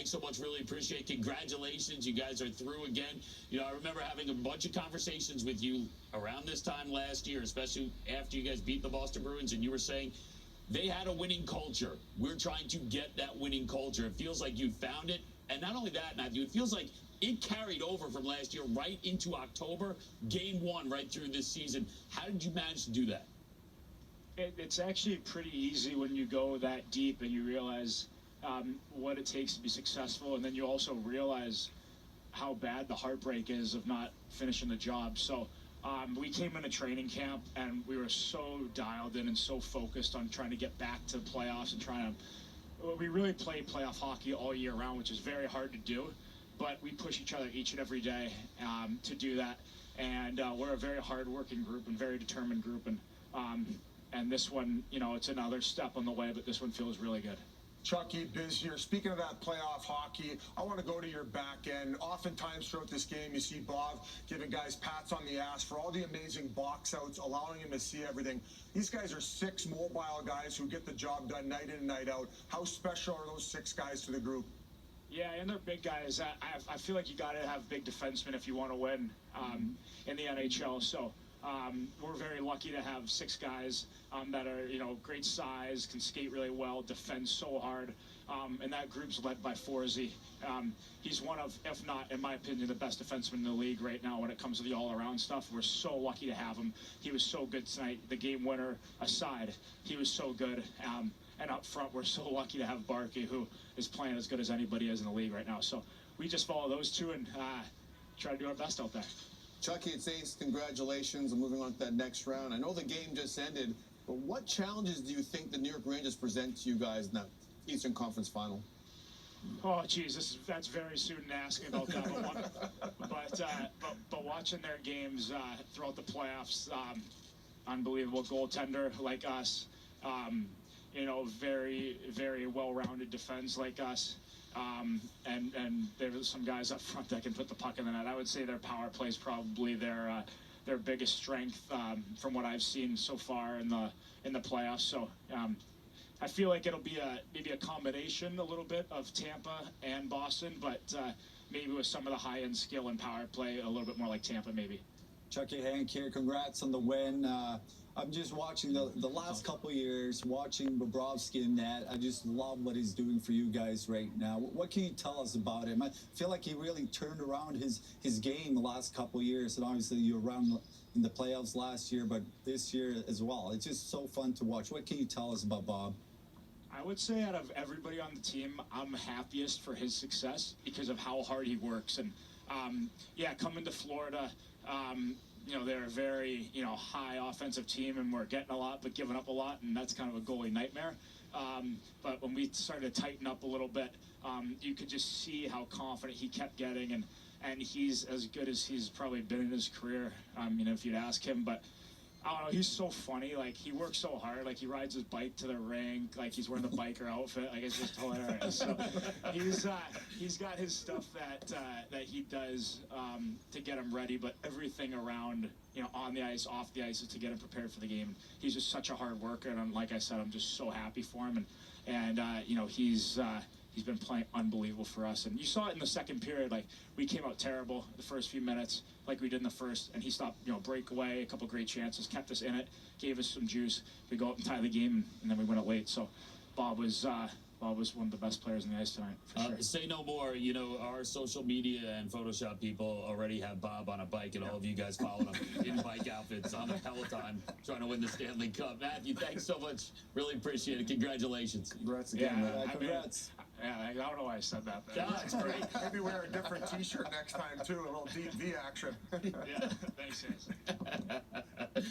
thanks so much. Really appreciate it. Congratulations. You guys are through again. You know, I remember having a bunch of conversations with you around this time last year, especially after you guys beat the Boston Bruins, and you were saying they had a winning culture. We're trying to get that winning culture. It feels like you found it. And not only that, Matthew, it feels like it carried over from last year right into October, game one, right through this season. How did you manage to do that? It's actually pretty easy when you go that deep and you realize what it takes to be successful, and then you also realize how bad the heartbreak is of not finishing the job. So we came into training camp and we were so dialed in and so focused on trying to get back to the playoffs and we really play playoff hockey all year round, which is very hard to do, but we push each other each and every day to do that. And we're a very hard-working group and very determined group, and this one, you know, it's another step on the way, but this one feels really good. Chucky, Biz here. Speaking of that playoff hockey, I want to go to your back end. Oftentimes throughout this game, you see Bob giving guys pats on the ass for all the amazing box outs, allowing him to see everything. These guys are 6 mobile guys who get the job done night in and night out. How special are those 6 guys to the group? Yeah, and they're big guys. I feel like you got to have big defensemen if you want to win in the NHL. So we're very lucky to have 6 guys that are, you know, great size, can skate really well, defend so hard, and that group's led by Forsey. He's one of, if not, in my opinion, the best defenseman in the league right now when it comes to the all-around stuff. We're so lucky to have him. He was so good tonight. The game winner aside, he was so good. And up front, we're so lucky to have Barkey, who is playing as good as anybody is in the league right now. So we just follow those two and try to do our best out there. Chucky, it's ace. Congratulations on moving on to that next round. I know the game just ended, but what challenges do you think the New York Rangers present to you guys in that Eastern Conference Final? Oh, geez, that's very soon to ask about that. But watching their games throughout the playoffs, unbelievable goaltender like us, you know, very, very well-rounded defense like us. And there's some guys up front that can put the puck in the net. I would say their power play is probably their biggest strength from what I've seen so far in the playoffs. So I feel like it'll be maybe a combination a little bit of Tampa and Boston, but maybe with some of the high-end skill and power play a little bit more like Tampa maybe. Chucky, Hank here. Congrats on the win. I'm just watching the last couple years, watching Bobrovsky in net. I just love what he's doing for you guys right now. What can you tell us about him? I feel like he really turned around his game the last couple years, and obviously you were around in the playoffs last year, but this year as well. It's just so fun to watch. What can you tell us about Bob? I would say out of everybody on the team, I'm happiest for his success because of how hard he works. And yeah, coming to Florida, you know, they're a very, you know, high offensive team, and we're getting a lot but giving up a lot, and that's kind of a goalie nightmare. But when we started to tighten up a little bit, you could just see how confident he kept getting, and he's as good as he's probably been in his career, you know, if you'd ask him. But I don't know, he's so funny. Like, he works so hard. Like, he rides his bike to the rink. Like, he's wearing the biker outfit. Like, it's just hilarious. So he's got his stuff that he does to get him ready, but everything around, you know, on the ice, off the ice, is to get him prepared for the game. He's just such a hard worker, and like I said, I'm just so happy for him. And you know, he's been playing unbelievable for us. And you saw it in the second period. Like, we came out terrible the first few minutes, like we did in the first, and he stopped, you know, breakaway, a couple great chances, kept us in it, gave us some juice. We go out and tie the game, and then we win it late. So Bob was one of the best players on the ice tonight, for sure. Say no more. You know, our social media and Photoshop people already have Bob on a bike, and all of you guys following him in bike outfits on the Peloton trying to win the Stanley Cup. Matthew, thanks so much. Really appreciate it. Congratulations. Congrats again, man. Congrats. I don't know why I said that. Yeah, that's great. Maybe wear a different T-shirt next time, too. A little deep V action. Yeah, thanks, guys.